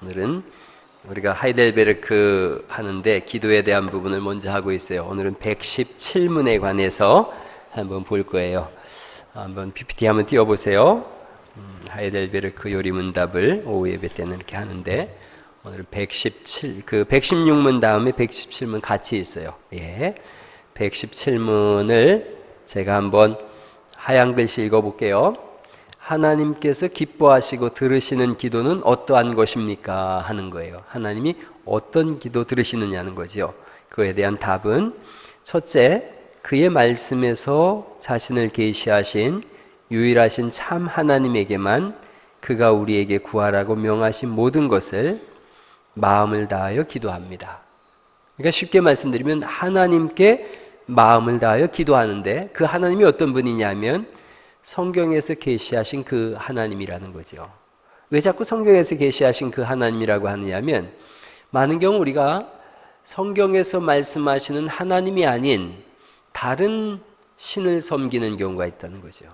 오늘은 우리가 하이델베르크 하는데 기도에 대한 부분을 먼저 하고 있어요. 오늘은 117문에 관해서 한번 볼 거예요. 한번 PPT 한번 띄워보세요. 하이델베르크 요리문답을 오후 예배 때는 이렇게 하는데 오늘 116문 다음에 117문 같이 있어요. 예, 117문을 제가 한번 하얀 글씨 읽어볼게요. 하나님께서 기뻐하시고 들으시는 기도는 어떠한 것입니까? 하는 거예요. 하나님이 어떤 기도 들으시느냐는 거죠. 그거에 대한 답은 첫째, 그의 말씀에서 자신을 계시하신 유일하신 참 하나님에게만 그가 우리에게 구하라고 명하신 모든 것을 마음을 다하여 기도합니다. 그러니까 쉽게 말씀드리면 하나님께 마음을 다하여 기도하는데 그 하나님이 어떤 분이냐면 성경에서 계시하신 그 하나님이라는 거죠. 왜 자꾸 성경에서 계시하신 그 하나님이라고 하느냐면 많은 경우 우리가 성경에서 말씀하시는 하나님이 아닌 다른 신을 섬기는 경우가 있다는 거죠.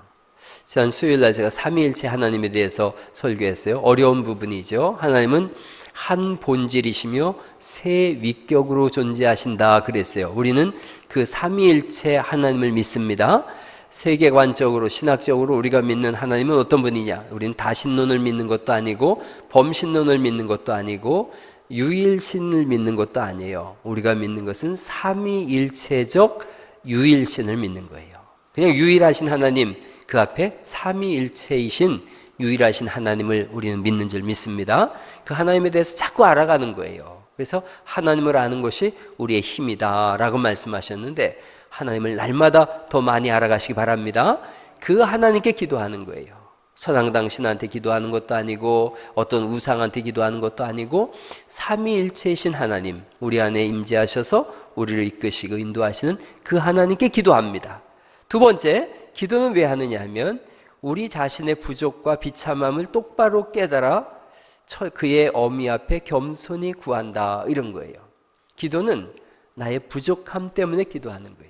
지난 수요일날 제가 삼위일체 하나님에 대해서 설교했어요. 어려운 부분이죠. 하나님은 한 본질이시며 세 위격으로 존재하신다 그랬어요. 우리는 그 삼위일체 하나님을 믿습니다. 세계관적으로 신학적으로 우리가 믿는 하나님은 어떤 분이냐? 우리는 다신론을 믿는 것도 아니고 범신론을 믿는 것도 아니고 유일신을 믿는 것도 아니에요. 우리가 믿는 것은 삼위일체적 유일신을 믿는 거예요. 그냥 유일하신 하나님, 그 앞에 삼위일체이신 유일하신 하나님을 우리는 믿는 줄 믿습니다. 그 하나님에 대해서 자꾸 알아가는 거예요. 그래서 하나님을 아는 것이 우리의 힘이다 라고 말씀하셨는데 하나님을 날마다 더 많이 알아가시기 바랍니다. 그 하나님께 기도하는 거예요. 선앙당 신한테 기도하는 것도 아니고 어떤 우상한테 기도하는 것도 아니고 삼위일체이신 하나님, 우리 안에 임재하셔서 우리를 이끄시고 인도하시는 그 하나님께 기도합니다. 두 번째, 기도는 왜 하느냐 하면 우리 자신의 부족과 비참함을 똑바로 깨달아 그의 어미 앞에 겸손히 구한다, 이런 거예요. 기도는 나의 부족함 때문에 기도하는 거예요.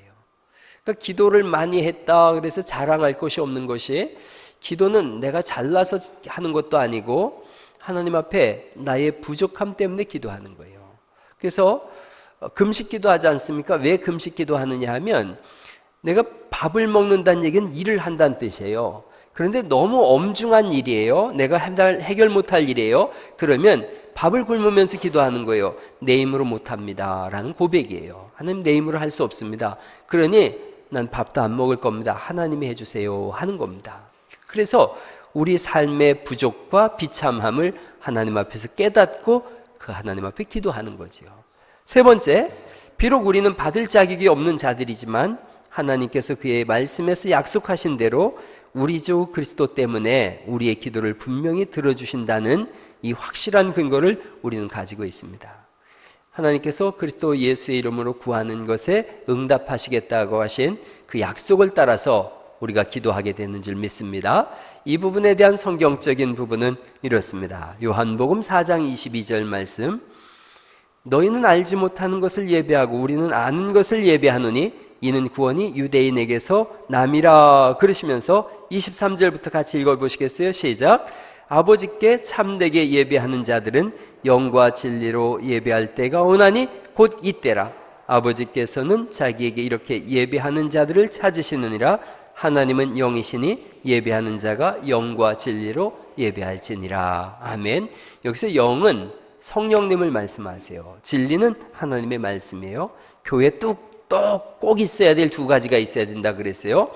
그러니까 기도를 많이 했다 그래서 자랑할 것이 없는 것이, 기도는 내가 잘나서 하는 것도 아니고 하나님 앞에 나의 부족함 때문에 기도하는 거예요. 그래서 금식 기도하지 않습니까? 왜 금식 기도하느냐 하면 내가 밥을 먹는다는 얘기는 일을 한다는 뜻이에요. 그런데 너무 엄중한 일이에요. 내가 해결 못할 일이에요. 그러면 밥을 굶으면서 기도하는 거예요. 내 힘으로 못합니다 라는 고백이에요. 하나님, 내 힘으로 할 수 없습니다. 그러니 난 밥도 안 먹을 겁니다. 하나님이 해주세요 하는 겁니다. 그래서 우리 삶의 부족과 비참함을 하나님 앞에서 깨닫고 그 하나님 앞에 기도하는 거죠. 세 번째, 비록 우리는 받을 자격이 없는 자들이지만 하나님께서 그의 말씀에서 약속하신 대로 우리 주 그리스도 때문에 우리의 기도를 분명히 들어주신다는 이 확실한 근거를 우리는 가지고 있습니다. 하나님께서 그리스도 예수의 이름으로 구하는 것에 응답하시겠다고 하신 그 약속을 따라서 우리가 기도하게 되는 줄 믿습니다. 이 부분에 대한 성경적인 부분은 이렇습니다. 요한복음 4장 22절 말씀, 너희는 알지 못하는 것을 예배하고 우리는 아는 것을 예배하노니 이는 구원이 유대인에게서 남이라 그러시면서 23절부터 같이 읽어보시겠어요? 시작. 아버지께 참되게 예배하는 자들은 영과 진리로 예배할 때가 오나니 곧 이때라. 아버지께서는 자기에게 이렇게 예배하는 자들을 찾으시느니라. 하나님은 영이시니 예배하는 자가 영과 진리로 예배할지니라. 아멘. 여기서 영은 성령님을 말씀하세요. 진리는 하나님의 말씀이에요. 교회 꼭 있어야 될 두 가지가 있어야 된다 그랬어요.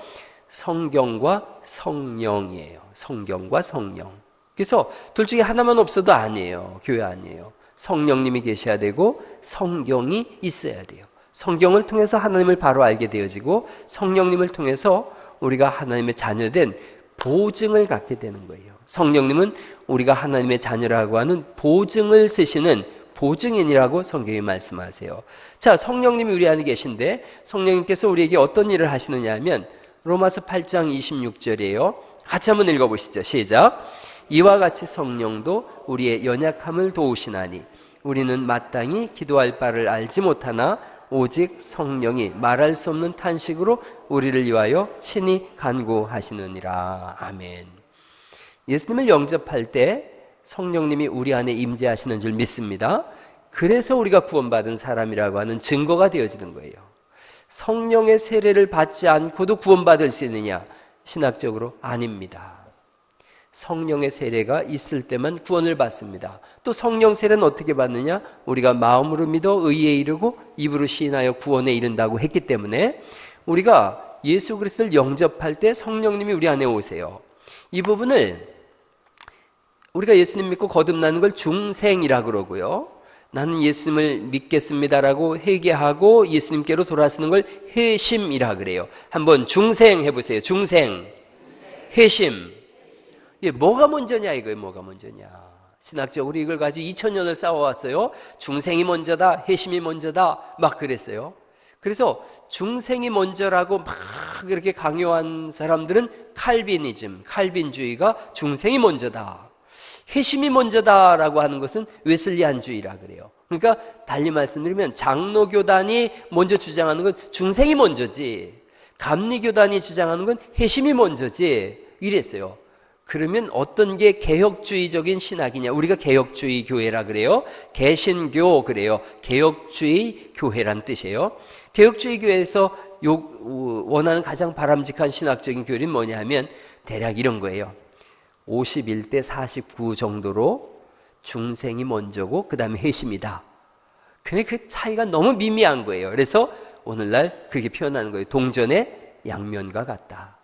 성경과 성령이에요. 성경과 성령. 그래서 둘 중에 하나만 없어도 아니에요. 교회 아니에요. 성령님이 계셔야 되고 성경이 있어야 돼요. 성경을 통해서 하나님을 바로 알게 되어지고 성령님을 통해서 우리가 하나님의 자녀된 보증을 갖게 되는 거예요. 성령님은 우리가 하나님의 자녀라고 하는 보증을 쓰시는 보증인이라고 성경이 말씀하세요. 자, 성령님이 우리 안에 계신데 성령님께서 우리에게 어떤 일을 하시느냐 하면 로마서 8장 26절이에요. 같이 한번 읽어보시죠. 시작. 이와 같이 성령도 우리의 연약함을 도우시나니 우리는 마땅히 기도할 바를 알지 못하나 오직 성령이 말할 수 없는 탄식으로 우리를 위하여 친히 간구하시느니라. 아멘. 예수님을 영접할 때 성령님이 우리 안에 임재하시는 줄 믿습니다. 그래서 우리가 구원받은 사람이라고 하는 증거가 되어지는 거예요. 성령의 세례를 받지 않고도 구원받을 수 있느냐? 신학적으로 아닙니다. 성령의 세례가 있을 때만 구원을 받습니다. 또 성령 세례는 어떻게 받느냐? 우리가 마음으로 믿어 의에 이르고 입으로 시인하여 구원에 이른다고 했기 때문에 우리가 예수 그리스도를 영접할 때 성령님이 우리 안에 오세요. 이 부분을 우리가 예수님 믿고 거듭나는 걸 중생이라고 그러고요. 나는 예수님을 믿겠습니다라고 회개하고 예수님께로 돌아서는 걸 회심이라 그래요. 한번 중생 해보세요. 중생, 회심. 예, 뭐가 먼저냐 이거예요. 뭐가 먼저냐. 신학적으로 이걸 가지고 2000년을 싸워왔어요. 중생이 먼저다, 회심이 먼저다 막 그랬어요. 그래서 중생이 먼저라고 막 이렇게 강요한 사람들은 칼빈주의가 중생이 먼저다, 회심이 먼저다라고 하는 것은 웨슬리안주의라 그래요. 그러니까 달리 말씀드리면 장로교단이 먼저 주장하는 건 중생이 먼저지, 감리교단이 주장하는 건 회심이 먼저지 이랬어요. 그러면 어떤 게 개혁주의적인 신학이냐? 우리가 개혁주의 교회라 그래요. 개신교 그래요. 개혁주의 교회란 뜻이에요. 개혁주의 교회에서 원하는 가장 바람직한 신학적인 교리는 뭐냐 하면 대략 이런 거예요. 51대 49 정도로 중생이 먼저고 그 다음에 회심이다. 근데 그 차이가 너무 미미한 거예요. 그래서 오늘날 그렇게 표현하는 거예요. 동전의 양면과 같다.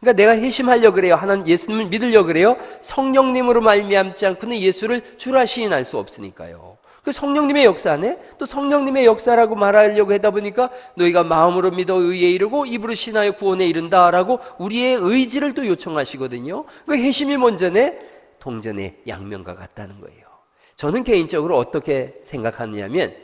그러니까 내가 회심하려고 그래요. 하나님 예수님을 믿으려고 그래요. 성령님으로 말미암지 않고는 예수를 주라 시인할 수 없으니까요. 그 성령님의 역사 안에 또 성령님의 역사라고 말하려고 하다 보니까 너희가 마음으로 믿어 의에 이르고 입으로 신하여 구원에 이른다라고 우리의 의지를 또 요청하시거든요. 그러니까 회심이 먼저네 동전의 양면과 같다는 거예요. 저는 개인적으로 어떻게 생각하느냐면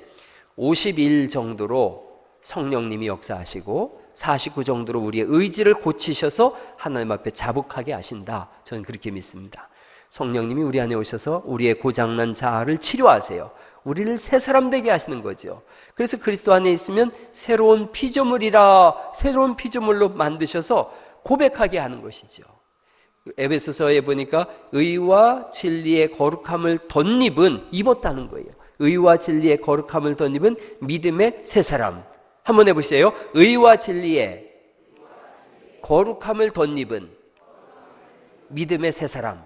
51 정도로 성령님이 역사하시고 49 정도로 우리의 의지를 고치셔서 하나님 앞에 자복하게 하신다. 저는 그렇게 믿습니다. 성령님이 우리 안에 오셔서 우리의 고장난 자아를 치료하세요. 우리를 새 사람 되게 하시는 거죠. 그래서 그리스도 안에 있으면 새로운 피조물이라, 새로운 피조물로 만드셔서 고백하게 하는 것이죠. 에베소서에 보니까 의와 진리의 거룩함을 덧입은, 입었다는 거예요. 의와 진리의 거룩함을 덧입은 믿음의 새 사람. 한번 해보세요. 의와 진리의 거룩함을 덧입은 믿음의 새 사람.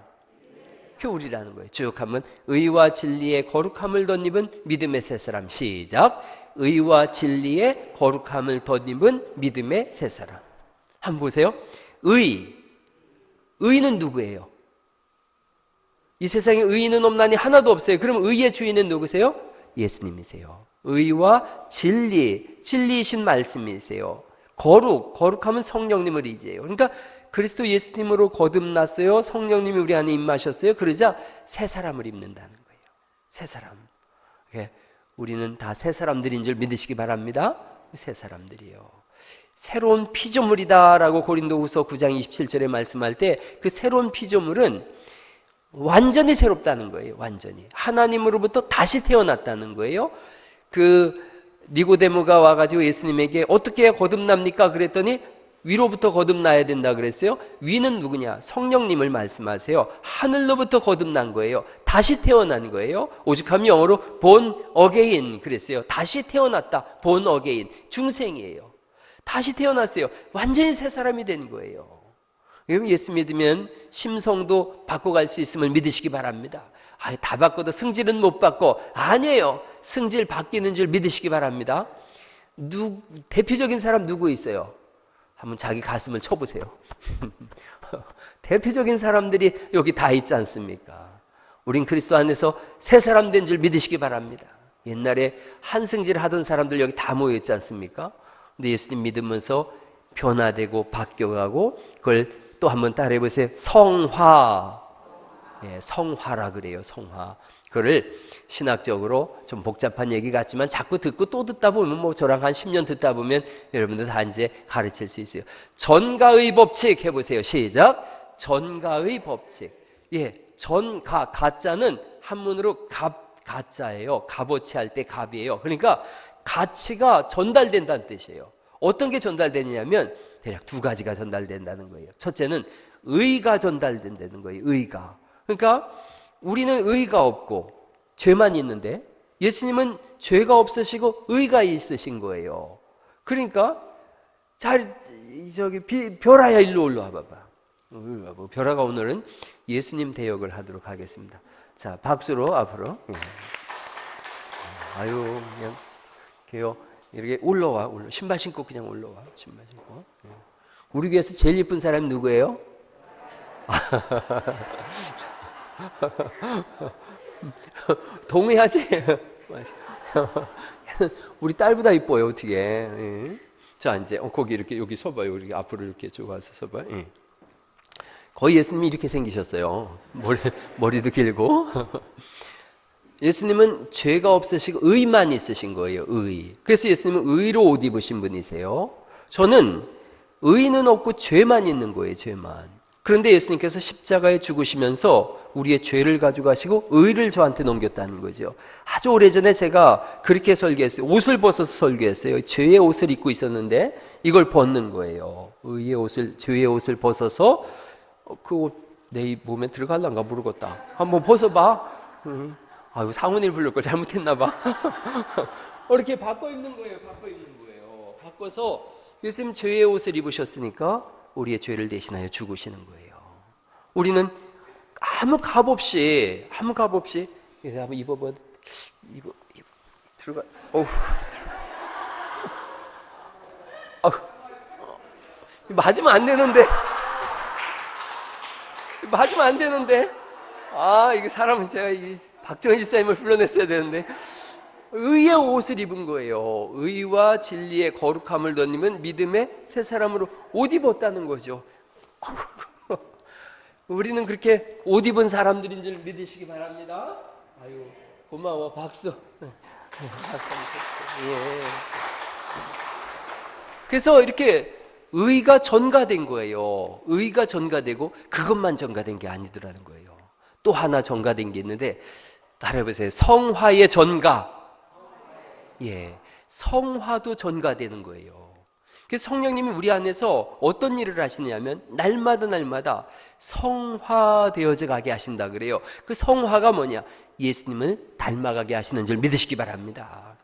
그게 우리라는 거예요. 쭉 하면 의와 진리의 거룩함을 덧입은 믿음의 새 사람. 시작. 의와 진리의 거룩함을 덧입은 믿음의 새 사람. 한번 보세요. 의는 누구예요? 이 세상에 의인은 없나니 하나도 없어요. 그럼 의의 주인은 누구세요? 예수님이세요. 의와 진리이신 말씀이세요. 거룩하면 성령님을 의지해요. 그러니까 그리스도 예수님으로 거듭났어요. 성령님이 우리 안에 임하셨어요. 그러자 새 사람을 입는다는 거예요. 새 사람. 우리는 다 새 사람들인 줄 믿으시기 바랍니다. 새 사람들이요. 새로운 피조물이다라고 고린도후서 9장 27절에 말씀할 때 그 새로운 피조물은 완전히 새롭다는 거예요. 완전히 하나님으로부터 다시 태어났다는 거예요. 그 니고데모가 와가지고 예수님에게 어떻게 거듭납니까? 그랬더니 위로부터 거듭나야 된다 그랬어요. 위는 누구냐? 성령님을 말씀하세요. 하늘로부터 거듭난 거예요. 다시 태어난 거예요. 오죽하면 영어로 born again 그랬어요. 다시 태어났다. born again. 중생이에요. 다시 태어났어요. 완전히 새 사람이 된 거예요. 여러분 예수 믿으면 심성도 바꿔갈 수 있음을 믿으시기 바랍니다. 다 바꿔도 승질은 못 바꿔. 아니에요. 승질 바뀌는 줄 믿으시기 바랍니다. 대표적인 사람 누구 있어요? 한번 자기 가슴을 쳐보세요. 대표적인 사람들이 여기 다 있지 않습니까? 우린 그리스도 안에서 새 사람 된 줄 믿으시기 바랍니다. 옛날에 한승질 하던 사람들 여기 다 모여 있지 않습니까? 근데 예수님 믿으면서 변화되고 바뀌어가고 그걸 또 한번 따라해 보세요. 성화. 네, 성화라 그래요. 성화. 그거를 신학적으로 좀 복잡한 얘기 같지만 자꾸 듣고 또 듣다 보면 뭐 저랑 한 10년 듣다 보면 여러분들 다 이제 가르칠 수 있어요. 전가의 법칙 해보세요. 시작. 전가의 법칙. 예, 가자는 한문으로 가자예요. 값어치 할 때 값이에요. 그러니까 가치가 전달된다는 뜻이에요. 어떤 게 전달되냐면 대략 두 가지가 전달된다는 거예요. 첫째는 의가 전달된다는 거예요. 의가. 그러니까 우리는 의가 없고 죄만 있는데 예수님은 죄가 없으시고 의가 있으신 거예요. 그러니까 별아야 일로 올라와 봐봐. 별아가 오늘은 예수님 대역을 하도록 하겠습니다. 자, 박수로 앞으로. 아유, 그냥 개요. 이렇게 올라와. 신발 신고 그냥 올라와. 신발 신고. 우리 교회에서 제일 예쁜 사람이 누구예요? 동의하지? 우리 딸보다 이뻐요, 어떻게. 자, 이제 거기 이렇게 여기 서봐요. 우리 앞으로 이렇게 쭉 와서 서봐요. 거의 예수님이 이렇게 생기셨어요. 머리도 길고. 예수님은 죄가 없으시고 의만 있으신 거예요. 의. 그래서 예수님은 의로 옷 입으신 분이세요. 저는 의는 없고 죄만 있는 거예요. 죄만. 그런데 예수님께서 십자가에 죽으시면서 우리의 죄를 가져가시고 의를 저한테 넘겼다는 거죠. 아주 오래전에 제가 그렇게 설교했어요. 옷을 벗어서 설교했어요. 죄의 옷을 입고 있었는데 이걸 벗는 거예요. 의의 옷을, 죄의 옷을 벗어서 그 옷 내 몸에 들어갈란가 모르겠다. 한번 벗어봐. 아유, 상훈이를 부를 걸 잘못했나 봐. 이렇게 바꿔 입는 거예요. 바꿔서 예수님 죄의 옷을 입으셨으니까 우리의 죄를 대신하여 죽으시는 거예요. 우리는 아무 값 없이 한번 입어봐. 들어가. 맞으면 안 되는데. 이거 사람은 제가 박정희 집사님을 불러냈어야 되는데. 의의 옷을 입은 거예요. 의와 진리의 거룩함을 덧입은 믿음의 새 사람으로 옷 입었다는 거죠. 우리는 그렇게 옷 입은 사람들인 줄 믿으시기 바랍니다. 아유, 고마워. 박수. 예. 그래서 이렇게 의가 전가된 거예요. 의가 전가되고 그것만 전가된 게 아니더라는 거예요. 또 하나 전가된 게 있는데 따라해보세요. 성화의 전가. 예, 성화도 전가되는 거예요. 그래서 성령님이 우리 안에서 어떤 일을 하시냐면 날마다 성화되어져 가게 하신다 그래요. 그 성화가 뭐냐? 예수님을 닮아가게 하시는 줄 믿으시기 바랍니다.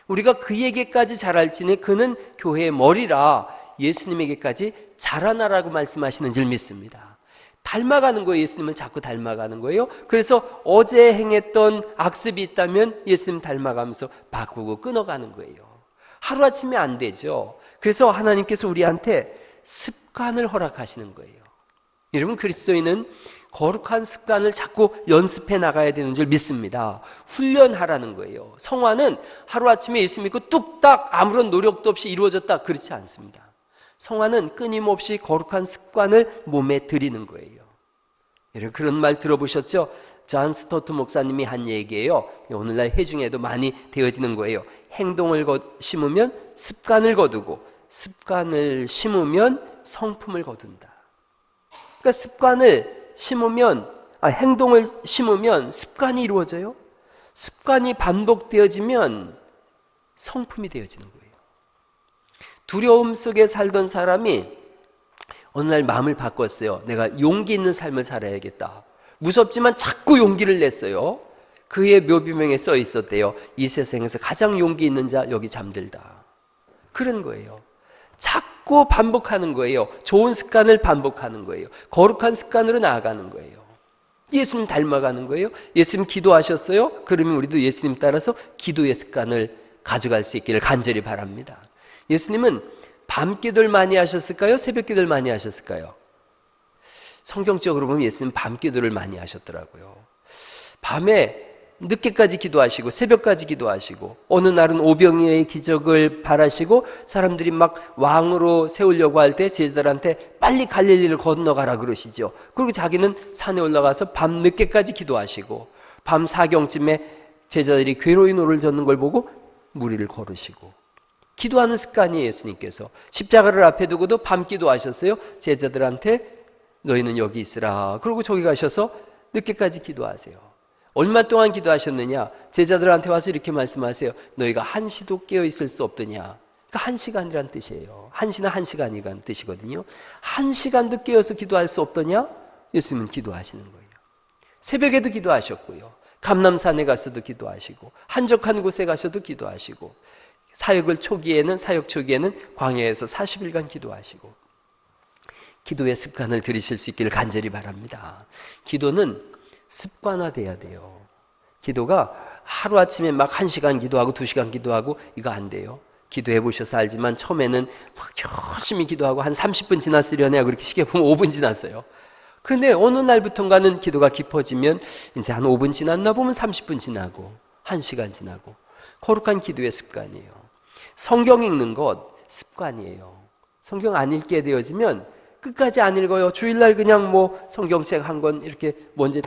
우리가 그에게까지 자랄지니 그는 교회의 머리라 예수님에게까지 자라나라고 말씀하시는 줄 믿습니다. 닮아가는 거예요. 예수님은 자꾸 닮아가는 거예요. 그래서 어제 행했던 악습이 있다면 예수님 닮아가면서 바꾸고 끊어가는 거예요. 하루아침에 안 되죠. 그래서 하나님께서 우리한테 습관을 허락하시는 거예요. 여러분, 그리스도인은 거룩한 습관을 자꾸 연습해 나가야 되는 줄 믿습니다. 훈련하라는 거예요. 성화는 하루아침에 예수 믿고 뚝딱 아무런 노력도 없이 이루어졌다, 그렇지 않습니다. 성화는 끊임없이 거룩한 습관을 몸에 들이는 거예요. 여러분, 그런 말 들어보셨죠? 존 스토트 목사님이 한 얘기예요. 오늘날 회중에도 많이 되어지는 거예요. 행동을 심으면 습관을 거두고 습관을 심으면 성품을 거둔다. 그러니까 행동을 심으면 습관이 이루어져요. 습관이 반복되어지면 성품이 되어지는 거예요. 두려움 속에 살던 사람이 어느 날 마음을 바꿨어요. 내가 용기 있는 삶을 살아야겠다. 무섭지만 자꾸 용기를 냈어요. 그의 묘비명에 써 있었대요. 이 세상에서 가장 용기 있는 자 여기 잠들다. 그런 거예요. 자꾸 반복하는 거예요. 좋은 습관을 반복하는 거예요. 거룩한 습관으로 나아가는 거예요. 예수님 닮아가는 거예요. 예수님 기도하셨어요? 그러면 우리도 예수님 따라서 기도의 습관을 가져갈 수 있기를 간절히 바랍니다. 예수님은 밤 기도를 많이 하셨을까요? 새벽 기도를 많이 하셨을까요? 성경적으로 보면 예수님은 밤 기도를 많이 하셨더라고요. 밤에 늦게까지 기도하시고 새벽까지 기도하시고 어느 날은 오병이어의 기적을 바라시고 사람들이 막 왕으로 세우려고 할 때 제자들한테 빨리 갈릴리를 건너가라 그러시죠. 그리고 자기는 산에 올라가서 밤 늦게까지 기도하시고 밤 4경쯤에 제자들이 괴로이 노를 젓는 걸 보고 무리를 걸으시고 기도하는 습관이 예수님께서 십자가를 앞에 두고도 밤 기도하셨어요. 제자들한테 너희는 여기 있으라. 그리고 저기 가셔서 늦게까지 기도하세요. 얼마 동안 기도하셨느냐? 제자들한테 와서 이렇게 말씀하세요. 너희가 한시도 깨어있을 수 없더냐? 그러니까 1시간이란 뜻이에요. 1시나 1시간이란 뜻이거든요. 1시간도 깨어서 기도할 수 없더냐? 예수님은 기도하시는 거예요. 새벽에도 기도하셨고요. 감람산에 가서도 기도하시고 한적한 곳에 가서도 기도하시고 사역 초기에는 광야에서 40일간 기도하시고 기도의 습관을 들이실 수 있기를 간절히 바랍니다. 기도는 습관화돼야 돼요. 기도가 하루아침에 막 1시간 기도하고 2시간 기도하고 이거 안 돼요. 기도해 보셔서 알지만 처음에는 막 열심히 기도하고 한 30분 지났으려나 그렇게 시계 보면 5분 지났어요. 그런데 어느 날부턴가는 기도가 깊어지면 이제 한 5분 지났나 보면 30분 지나고 1시간 지나고 거룩한 기도의 습관이에요. 성경 읽는 것 습관이에요. 성경 안 읽게 되어지면 끝까지 안 읽어요. 주일날 그냥 뭐 성경책 한 권 이렇게 먼저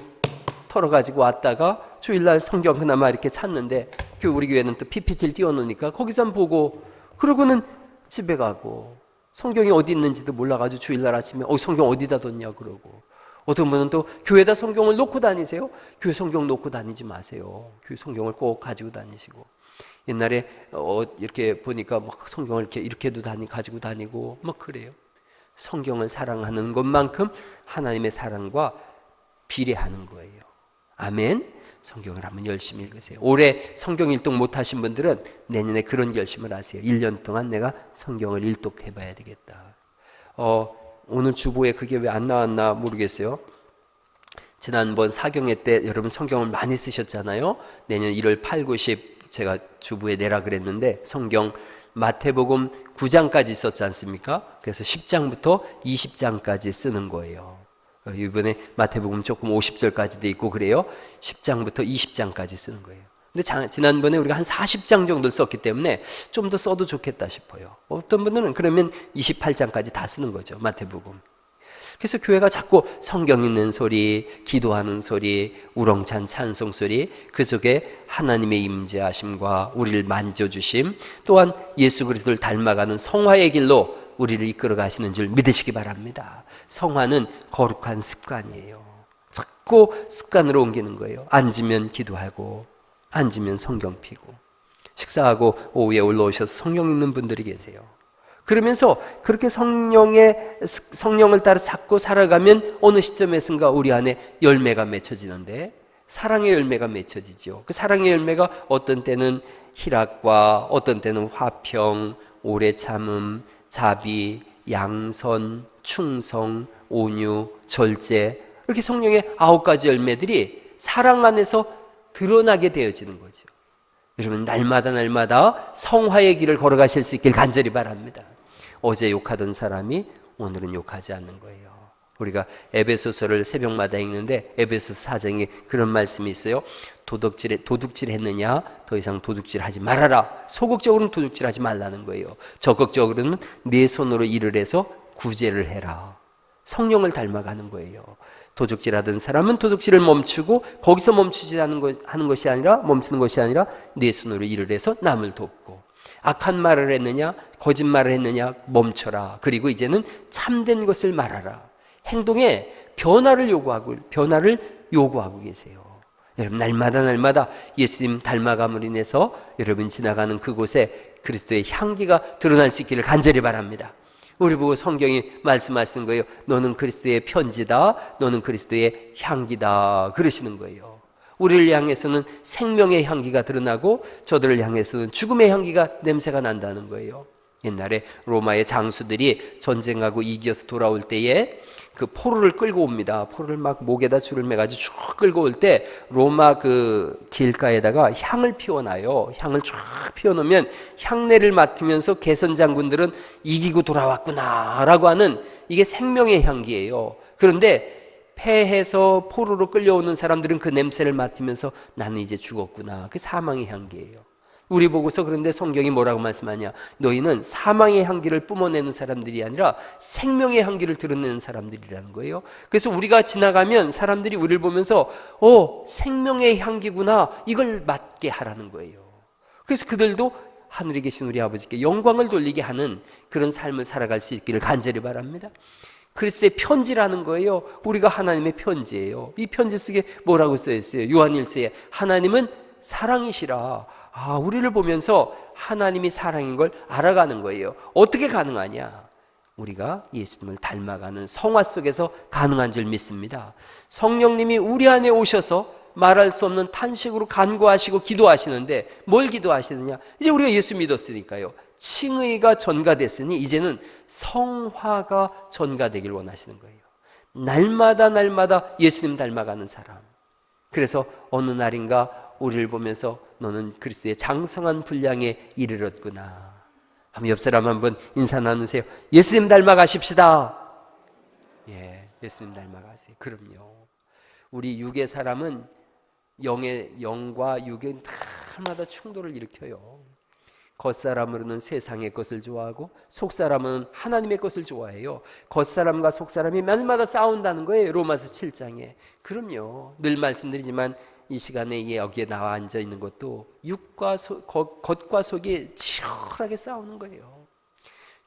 털어가지고 왔다가 주일날 성경 그나마 이렇게 찾는데 우리 교회는 또 PPT를 띄워놓으니까 거기서 한번 보고 그러고는 집에 가고 성경이 어디 있는지도 몰라가지고 주일날 아침에 성경 어디다 뒀냐 그러고 어떤 분은 또 교회에다 성경을 놓고 다니세요. 교회 성경 놓고 다니지 마세요. 교회 성경을 꼭 가지고 다니시고 옛날에 이렇게 보니까 막 성경을 이렇게도 가지고 다니고 막 그래요. 성경을 사랑하는 것만큼 하나님의 사랑과 비례하는 거예요. 아멘. 성경을 한번 열심히 읽으세요. 올해 성경 일독 못하신 분들은 내년에 그런 결심을 하세요. 1년 동안 내가 성경을 일독해봐야 되겠다. 오늘 주보에 그게 왜 안 나왔나 모르겠어요. 지난번 사경회 때 여러분 성경을 많이 쓰셨잖아요. 내년 1월 8, 9, 10 제가 주보에 내라 그랬는데 성경 마태복음 9장까지 있었지 않습니까? 그래서 10장부터 20장까지 쓰는 거예요. 이번에 마태복음 조금 50절까지도 있고 그래요. 10장부터 20장까지 쓰는 거예요. 근데 지난번에 우리가 한 40장 정도 썼기 때문에 좀 더 써도 좋겠다 싶어요. 어떤 분들은 그러면 28장까지 다 쓰는 거죠. 마태복음. 그래서 교회가 자꾸 성경 읽는 소리, 기도하는 소리, 우렁찬 찬송 소리, 그 속에 하나님의 임재하심과 우리를 만져주심, 또한 예수 그리스도를 닮아가는 성화의 길로 우리를 이끌어 가시는 줄 믿으시기 바랍니다. 성화는 거룩한 습관이에요. 자꾸 습관으로 옮기는 거예요. 앉으면 기도하고 앉으면 성경 피고 식사하고 오후에 올라오셔서 성경 읽는 분들이 계세요. 그러면서 그렇게 성령을 따라 자꾸 살아가면 어느 시점에선가 우리 안에 열매가 맺혀지는데 사랑의 열매가 맺혀지죠. 그 사랑의 열매가 어떤 때는 희락과 어떤 때는 화평, 오래 참음, 자비, 양선, 충성, 온유, 절제 이렇게 성령의 9가지 열매들이 사랑 안에서 드러나게 되어지는 거죠. 여러분 날마다 성화의 길을 걸어가실 수 있길 간절히 바랍니다. 어제 욕하던 사람이 오늘은 욕하지 않는 거예요. 우리가 에베소서를 새벽마다 읽는데 에베소서 4장에 그런 말씀이 있어요. 도둑질 했느냐? 더 이상 도둑질 하지 말아라. 소극적으로는 도둑질 하지 말라는 거예요. 적극적으로는 내 손으로 일을 해서 구제를 해라. 성령을 닮아가는 거예요. 도둑질하던 사람은 도둑질을 멈추고 거기서 멈추는 것이 아니라 내 손으로 일을 해서 남을 돕고 악한 말을 했느냐 거짓말을 했느냐 멈춰라. 그리고 이제는 참된 것을 말하라. 행동에 변화를 요구하고 계세요. 여러분 날마다 예수님 닮아감으로 인해서 여러분 지나가는 그곳에 그리스도의 향기가 드러날 수 있기를 간절히 바랍니다. 우리 보고 성경이 말씀하시는 거예요. 너는 그리스도의 편지다. 너는 그리스도의 향기다. 그러시는 거예요. 우리를 향해서는 생명의 향기가 드러나고 저들을 향해서는 죽음의 향기가 냄새가 난다는 거예요. 옛날에 로마의 장수들이 전쟁하고 이겨서 돌아올 때에 그 포로를 끌고 옵니다. 포로를 막 목에다 줄을 매가지고 쭉 끌고 올 때 로마 그 길가에다가 향을 피워놔요. 향을 쫙 피워놓으면 향내를 맡으면서 개선 장군들은 이기고 돌아왔구나 라고 하는 이게 생명의 향기예요. 그런데 패해서 포로로 끌려오는 사람들은 그 냄새를 맡으면서 나는 이제 죽었구나. 그게 사망의 향기예요. 우리 보고서 그런데 성경이 뭐라고 말씀하냐? 너희는 사망의 향기를 뿜어내는 사람들이 아니라 생명의 향기를 드러내는 사람들이라는 거예요. 그래서 우리가 지나가면 사람들이 우리를 보면서 생명의 향기구나 이걸 맡게 하라는 거예요. 그래서 그들도 하늘에 계신 우리 아버지께 영광을 돌리게 하는 그런 삶을 살아갈 수 있기를 간절히 바랍니다. 그리스도의 편지라는 거예요. 우리가 하나님의 편지예요. 이 편지 속에 뭐라고 써있어요? 요한일서에 하나님은 사랑이시라. 우리를 보면서 하나님이 사랑인 걸 알아가는 거예요. 어떻게 가능하냐? 우리가 예수님을 닮아가는 성화 속에서 가능한 줄 믿습니다. 성령님이 우리 안에 오셔서 말할 수 없는 탄식으로 간구하시고 기도하시는데 뭘 기도하시느냐? 이제 우리가 예수 믿었으니까요. 칭의가 전가됐으니 이제는 성화가 전가되길 원하시는 거예요. 날마다 날마다 예수님 닮아가는 사람. 그래서 어느 날인가 우리를 보면서 너는 그리스도의 장성한 분량에 이르렀구나. 한번 옆 사람 한번 인사 나누세요. 예수님 닮아가십시다. 예, 예수님 닮아가세요. 그럼요. 우리 육의 사람은 영과 육은 날마다 충돌을 일으켜요. 겉사람으로는 세상의 것을 좋아하고 속사람은 하나님의 것을 좋아해요. 겉사람과 속사람이 날마다 싸운다는 거예요. 로마서 7장에. 그럼요. 늘 말씀드리지만 이 시간에 여기에 나와 앉아 있는 것도 육과 겉과 속이 치열하게 싸우는 거예요.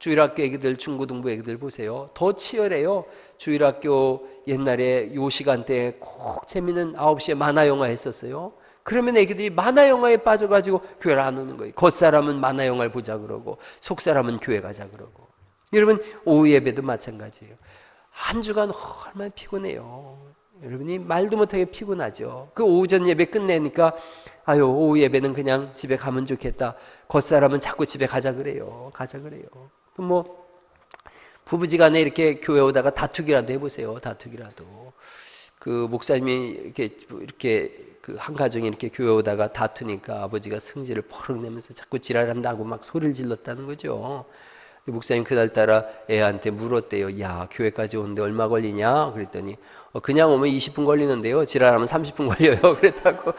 주일학교 애기들, 중고등부 애기들 보세요. 더 치열해요. 주일학교 옛날에 요 시간대에 꼭 재미있는 9시에 만화영화 했었어요. 그러면 애기들이 만화영화에 빠져가지고 교회를 안 오는 거예요. 겉사람은 만화영화를 보자 그러고 속사람은 교회 가자 그러고. 여러분 오후 예배도 마찬가지예요. 한 주간 얼마나 피곤해요. 여러분이 말도 못하게 피곤하죠. 그 오전 예배 끝내니까 아유 오후 예배는 그냥 집에 가면 좋겠다. 겉사람은 자꾸 집에 가자 그래요. 가자 그래요. 또 뭐 부부지간에 이렇게 교회 오다가 다투기라도 해보세요. 다투기라도. 그 목사님이 이렇게 그 한 가정이 이렇게 교회 오다가 다투니까 아버지가 승질을 퍼럭 내면서 자꾸 지랄한다고 막 소리를 질렀다는 거죠. 목사님 그날따라 애한테 물었대요. 야, 교회까지 오는데 얼마 걸리냐? 그랬더니 그냥 오면 20분 걸리는데요. 지랄하면 30분 걸려요. 그랬다고.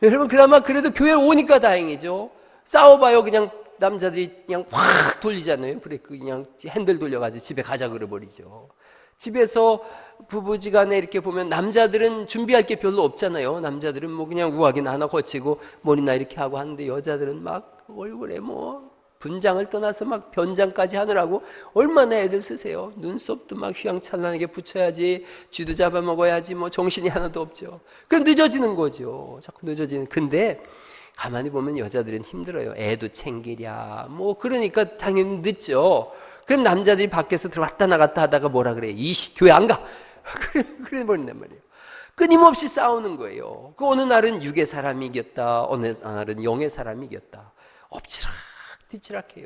여러분 그나마 그래도 교회 오니까 다행이죠. 싸워봐요. 그냥 남자들이 그냥 확 돌리잖아요. 브레이크 그냥 핸들 돌려가지고 집에 가자 그래버리죠. 집에서 부부지간에 이렇게 보면 남자들은 준비할 게 별로 없잖아요. 남자들은 뭐 그냥 우하기나 하나 거치고 머리나 이렇게 하고 하는데 여자들은 막 얼굴에 뭐 분장을 떠나서 막 변장까지 하느라고 얼마나 애들 쓰세요. 눈썹도 막 휘황찬란하게 붙여야지, 쥐도 잡아먹어야지, 뭐 정신이 하나도 없죠. 그 늦어지는 거죠. 자꾸 늦어지는. 근데 가만히 보면 여자들은 힘들어요. 애도 챙기랴 뭐 그러니까 당연히 늦죠. 그럼 남자들이 밖에서 들어왔다 나갔다 하다가 뭐라 그래요? 교회 안 가. 그래 버린단 말이에요. 끊임없이 싸우는 거예요. 그 어느 날은 육의 사람이 이겼다, 어느 날은 영의 사람이 이겼다. 엎치락 뒤치락해요.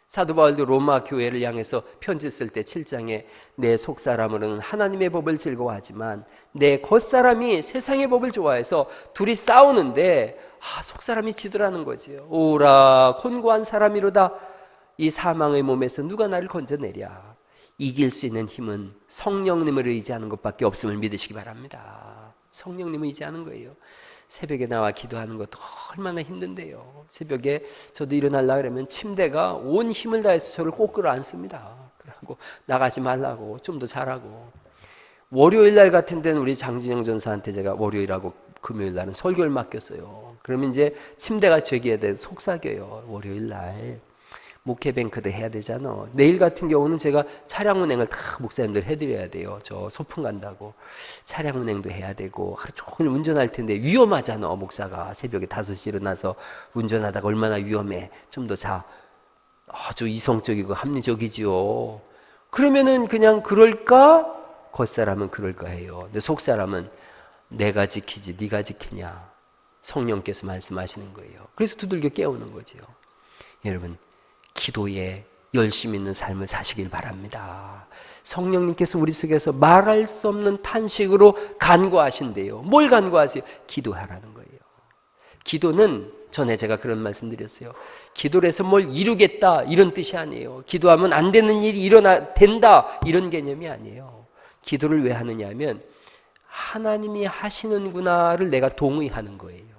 사도 바울도 로마 교회를 향해서 편지 쓸 때 7장에 내 속사람으로는 하나님의 법을 즐거워하지만 내 겉사람이 세상의 법을 좋아해서 둘이 싸우는데 속사람이 지더라는 거지요. 오라 곤고한 사람이로다. 이 사망의 몸에서 누가 나를 건져내랴. 이길 수 있는 힘은 성령님을 의지하는 것밖에 없음을 믿으시기 바랍니다. 성령님을 의지하는 거예요. 새벽에 나와 기도하는 것도 얼마나 힘든데요. 새벽에 저도 일어나려고 그러면 침대가 온 힘을 다해서 저를 꼭 끌어안습니다. 그러고 나가지 말라고, 좀 더 자라고. 월요일 날 같은 데는 우리 장진영 전사한테 제가 월요일하고 금요일 날은 설교를 맡겼어요. 그러면 이제 침대가 죄기에 대해 속삭여요. 월요일 날 목회뱅크도 해야 되잖아. 내일 같은 경우는 제가 차량 운행을 다 목사님들 해드려야 돼요. 저 소풍 간다고 차량 운행도 해야 되고 하루 종일 운전할 텐데 위험하잖아. 목사가 새벽에 5시 일어나서 운전하다가 얼마나 위험해. 좀 더 자. 아주 이성적이고 합리적이지요. 그러면은 그냥 그럴까? 겉사람은 그럴까 해요. 근데 속사람은 내가 지키지 네가 지키냐. 성령께서 말씀하시는 거예요. 그래서 두들겨 깨우는 거죠. 여러분 기도에 열심 있는 삶을 사시길 바랍니다. 성령님께서 우리 속에서 말할 수 없는 탄식으로 간구하신대요. 뭘 간구하세요? 기도하라는 거예요. 기도는 전에 제가 그런 말씀 드렸어요. 기도를 해서 뭘 이루겠다 이런 뜻이 아니에요. 기도하면 안 되는 일이 된다 이런 개념이 아니에요. 기도를 왜 하느냐 하면 하나님이 하시는구나를 내가 동의하는 거예요.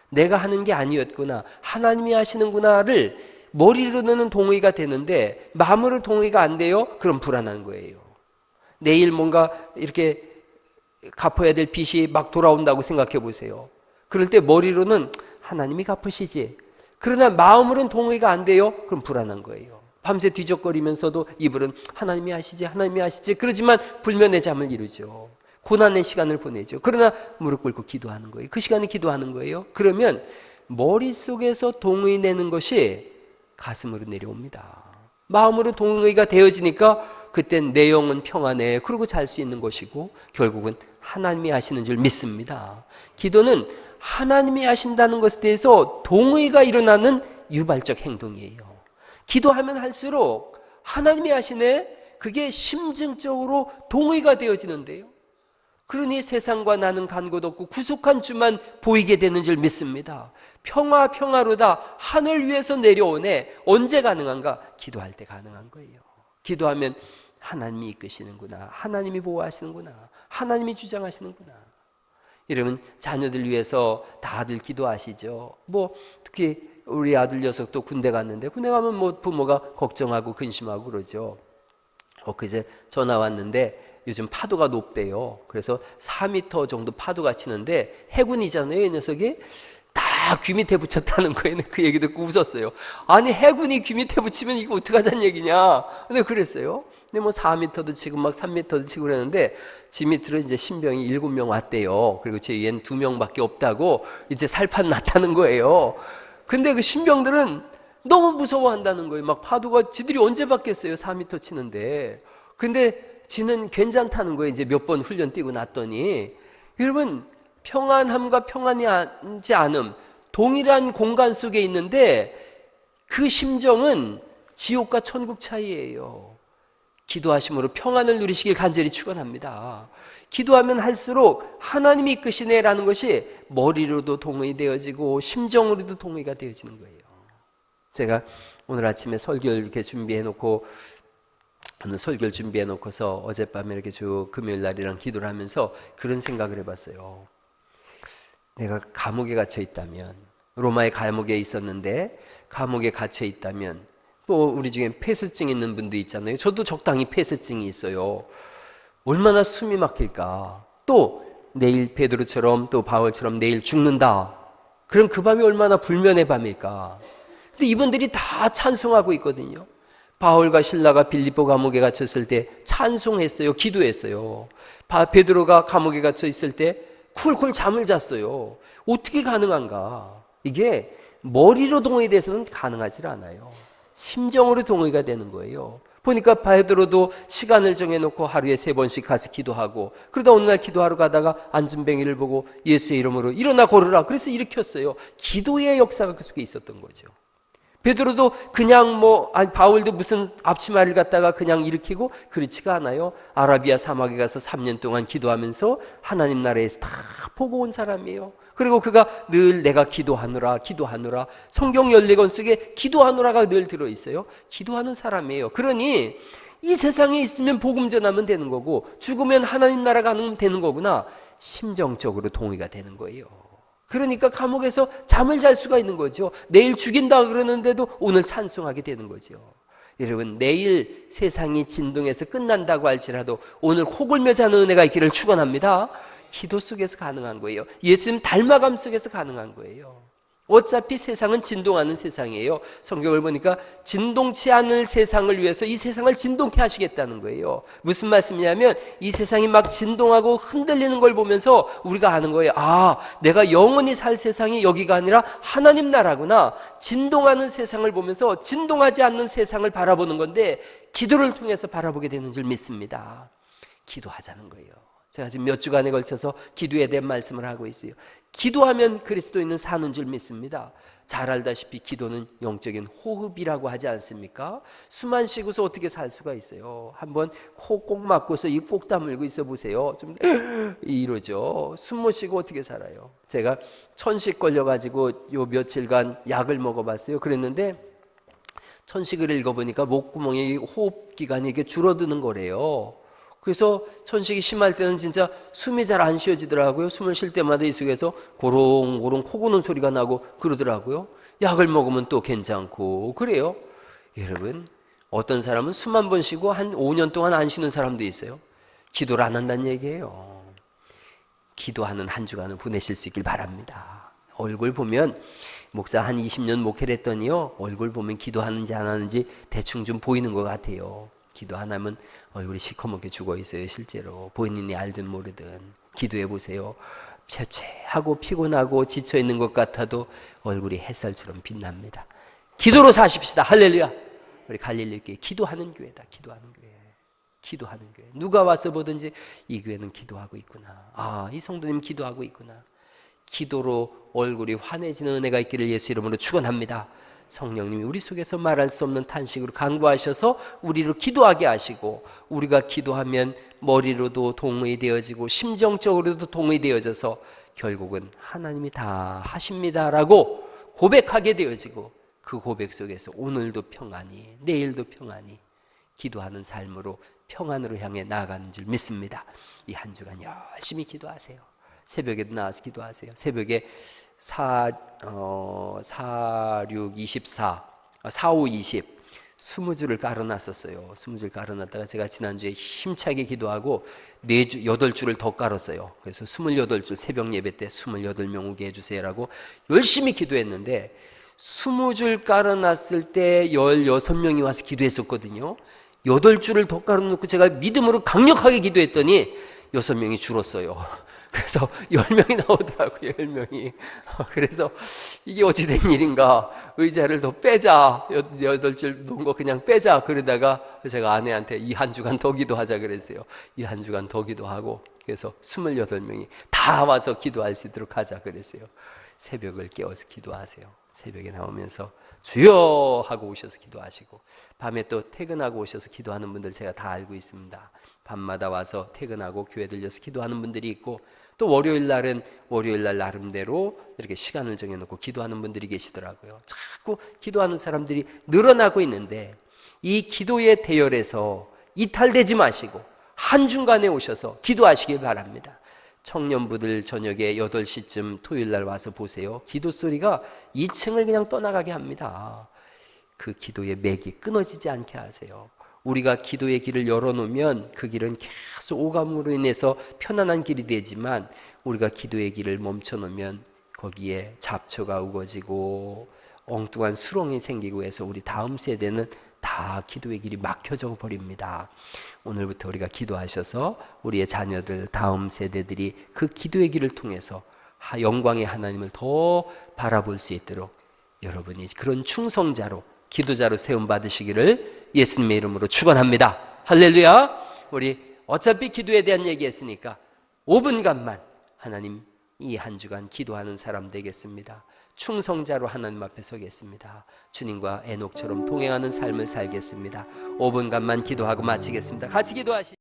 내가 하는 게 아니었구나, 하나님이 하시는구나를 머리로는 동의가 되는데 마음으로 동의가 안 돼요? 그럼 불안한 거예요. 내일 뭔가 이렇게 갚아야 될 빚이 막 돌아온다고 생각해 보세요. 그럴 때 머리로는 하나님이 갚으시지, 그러나 마음으로는 동의가 안 돼요? 그럼 불안한 거예요. 밤새 뒤적거리면서도 입으로는 하나님이 하시지 하나님이 하시지 그러지만 불면의 잠을 이루죠. 고난의 시간을 보내죠. 그러나 무릎 꿇고 기도하는 거예요. 그 시간에 기도하는 거예요. 그러면 머릿속에서 동의 내는 것이 가슴으로 내려옵니다. 마음으로 동의가 되어지니까 그땐 내 영은 평안해. 그러고 잘 수 있는 것이고 결국은 하나님이 하시는 줄 믿습니다. 기도는 하나님이 하신다는 것에 대해서 동의가 일어나는 유발적 행동이에요. 기도하면 할수록 하나님이 하시네. 그게 심증적으로 동의가 되어지는데요. 그러니 세상과 나는 간 곳 없고 구속한 주만 보이게 되는 줄 믿습니다. 평화로다. 하늘 위에서 내려오네. 언제 가능한가? 기도할 때 가능한 거예요. 기도하면 하나님이 이끄시는구나. 하나님이 보호하시는구나. 하나님이 주장하시는구나. 여러분 자녀들 위해서 다들 기도하시죠. 특히 우리 아들 녀석도 군대 갔는데 군대 가면 부모가 걱정하고 근심하고 그러죠. 그제 전화 왔는데 요즘 파도가 높대요. 그래서 4m 정도 파도가 치는데 해군이잖아요. 이 녀석이 다 귀 밑에 붙였다는 거예요. 그 얘기 듣고 웃었어요. 아니 해군이 귀 밑에 붙이면 이거 어떡하자는 얘기냐. 근데 그랬어요. 근데 4m도 치고 막 3m도 치고 그랬는데 지 밑으로 이제 신병이 7명 왔대요. 그리고 제 위엔 2명밖에 없다고 이제 살판 났다는 거예요. 근데 그 신병들은 너무 무서워한다는 거예요. 막 파도가 지들이 언제 받겠어요. 4m 치는데. 근데 지는 괜찮다는 거예요. 이제 몇 번 훈련 뛰고 났더니. 여러분 평안함과 평안하지 않음 동일한 공간 속에 있는데 그 심정은 지옥과 천국 차이예요. 기도하심으로 평안을 누리시길 간절히 축원합니다. 기도하면 할수록 하나님이 이끄시네라는 것이 머리로도 동의되어지고 심정으로도 동의가 되어지는 거예요. 제가 오늘 아침에 설교를 이렇게 설교를 준비해 놓고서 어젯밤에 이렇게 쭉 금요일 날이랑 기도를 하면서 그런 생각을 해봤어요. 내가 감옥에 갇혀 있다면, 로마의 감옥에 있었는데 감옥에 갇혀 있다면, 또 우리 중에 폐쇄증 있는 분도 있잖아요. 저도 적당히 폐쇄증이 있어요. 얼마나 숨이 막힐까. 또 내일 베드로처럼 또 바울처럼 내일 죽는다. 그럼 그 밤이 얼마나 불면의 밤일까. 근데 이분들이 다 찬송하고 있거든요. 바울과 실라가 빌립보 감옥에 갇혔을 때 찬송했어요. 기도했어요. 베드로가 감옥에 갇혀 있을 때 쿨쿨 잠을 잤어요. 어떻게 가능한가? 이게 머리로 동의돼서는 가능하지 않아요. 심정으로 동의가 되는 거예요. 보니까 베드로도 시간을 정해놓고 하루에 3번씩 가서 기도하고, 그러다 어느 날 기도하러 가다가 안진뱅이를 보고 예수의 이름으로 일어나 걸으라. 그래서 일으켰어요. 기도의 역사가 그 속에 있었던 거죠. 베드로도 그냥 바울도 무슨 앞치마를 갖다가 그냥 일으키고 그렇지가 않아요. 아라비아 사막에 가서 3년 동안 기도하면서 하나님 나라에서 다 보고 온 사람이에요. 그리고 그가 늘 내가 기도하노라 성경 14권 속에 기도하노라가 늘 들어있어요. 기도하는 사람이에요. 그러니 이 세상에 있으면 복음 전하면 되는 거고 죽으면 하나님 나라 가면 되는 거구나. 심정적으로 동의가 되는 거예요. 그러니까 감옥에서 잠을 잘 수가 있는 거죠. 내일 죽인다 그러는데도 오늘 찬송하게 되는 거죠. 여러분 내일 세상이 진동해서 끝난다고 할지라도 오늘 코골며 자는 은혜가 있기를 축원합니다. 기도 속에서 가능한 거예요. 예수님 닮아감 속에서 가능한 거예요. 어차피 세상은 진동하는 세상이에요. 성경을 보니까 진동치 않을 세상을 위해서 이 세상을 진동케 하시겠다는 거예요. 무슨 말씀이냐면 이 세상이 막 진동하고 흔들리는 걸 보면서 우리가 아는 거예요. 아, 내가 영원히 살 세상이 여기가 아니라 하나님 나라구나. 진동하는 세상을 보면서 진동하지 않는 세상을 바라보는 건데 기도를 통해서 바라보게 되는 줄 믿습니다. 기도하자는 거예요. 제가 지금 몇 주간에 걸쳐서 기도에 대한 말씀을 하고 있어요. 기도하면 그리스도인은 사는 줄 믿습니다. 잘 알다시피 기도는 영적인 호흡이라고 하지 않습니까? 숨 안 쉬고서 어떻게 살 수가 있어요? 한번 코 꼭 막고서 입 꼭 다물고 있어 보세요. 좀 이러죠. 숨 못 쉬고 어떻게 살아요? 제가 천식 걸려가지고 요 며칠간 약을 먹어봤어요. 그랬는데 천식을 읽어보니까 목구멍에 호흡기관이 이게 줄어드는 거래요. 그래서 천식이 심할 때는 진짜 숨이 잘 안 쉬어지더라고요. 숨을 쉴 때마다 이 속에서 고롱고롱 코 고는 소리가 나고 그러더라고요. 약을 먹으면 또 괜찮고 그래요. 여러분 어떤 사람은 숨 한 번 쉬고 한 5년 동안 안 쉬는 사람도 있어요. 기도를 안 한다는 얘기예요. 기도하는 한 주간을 보내실 수 있길 바랍니다. 얼굴 보면 목사 한 20년 목회를 했더니요, 얼굴 보면 기도하는지 안 하는지 대충 좀 보이는 것 같아요. 기도 안 하면 얼굴이 시커멓게 죽어 있어요. 실제로 본인이 알든 모르든 기도해 보세요. 채채하고 피곤하고 지쳐 있는 것 같아도 얼굴이 햇살처럼 빛납니다. 기도로 사십시다. 할렐루야. 우리 갈릴리 교회 기도하는 교회다. 기도하는 교회. 기도하는 교회. 누가 와서 보든지 이 교회는 기도하고 있구나. 아, 이 성도님 기도하고 있구나. 기도로 얼굴이 환해지는 은혜가 있기를 예수 이름으로 축원합니다. 성령님이 우리 속에서 말할 수 없는 탄식으로 간구하셔서 우리를 기도하게 하시고, 우리가 기도하면 머리로도 동의되어지고 심정적으로도 동의되어져서 결국은 하나님이 다 하십니다라고 고백하게 되어지고, 그 고백 속에서 오늘도 평안히 내일도 평안히 기도하는 삶으로 평안으로 향해 나아가는 줄 믿습니다. 이 한 주간 열심히 기도하세요. 새벽에도 나와서 기도하세요. 새벽에 4, 6, 24, 4, 5, 20 20줄을 깔아놨었어요. 20줄 깔아놨다가 제가 지난주에 힘차게 기도하고 4주, 8줄을 더 깔았어요. 그래서 28줄 새벽 예배 때 28명 오게 해주세요라고 열심히 기도했는데, 20줄 깔아놨을 때 16명이 와서 기도했었거든요. 8줄을 더 깔아놓고 제가 믿음으로 강력하게 기도했더니 6명이 줄었어요. 그래서 10명이 나오더라고요. 10명이. 그래서 이게 어찌된 일인가, 의자를 더 빼자, 8줄 놓은 거 그냥 빼자. 그러다가 제가 아내한테 이 한 주간 더 기도하자 그랬어요. 이 한 주간 더 기도하고, 그래서 28명이 다 와서 기도할 수 있도록 하자 그랬어요. 새벽을 깨워서 기도하세요. 새벽에 나오면서 주여 하고 오셔서 기도하시고, 밤에 또 퇴근하고 오셔서 기도하는 분들 제가 다 알고 있습니다. 밤마다 와서 퇴근하고 교회 들려서 기도하는 분들이 있고, 또 월요일 날은 월요일 날 나름대로 이렇게 시간을 정해놓고 기도하는 분들이 계시더라고요. 자꾸 기도하는 사람들이 늘어나고 있는데, 이 기도의 대열에서 이탈되지 마시고 한중간에 오셔서 기도하시길 바랍니다. 청년부들 저녁에 8시쯤 토요일 날 와서 보세요. 기도 소리가 2층을 그냥 떠나가게 합니다. 그 기도의 맥이 끊어지지 않게 하세요. 우리가 기도의 길을 열어놓으면 그 길은 계속 오감으로 인해서 편안한 길이 되지만, 우리가 기도의 길을 멈춰놓으면 거기에 잡초가 우거지고 엉뚱한 수렁이 생기고 해서 우리 다음 세대는 다 기도의 길이 막혀져 버립니다. 오늘부터 우리가 기도하셔서 우리의 자녀들, 다음 세대들이 그 기도의 길을 통해서 영광의 하나님을 더 바라볼 수 있도록 여러분이 그런 충성자로, 기도자로 세움 받으시기를 예수님의 이름으로 축원합니다. 할렐루야. 우리 어차피 기도에 대한 얘기했으니까 5분간만 하나님, 이 한 주간 기도하는 사람 되겠습니다. 충성자로 하나님 앞에 서겠습니다. 주님과 에녹처럼 동행하는 삶을 살겠습니다. 5분간만 기도하고 마치겠습니다. 같이 기도하시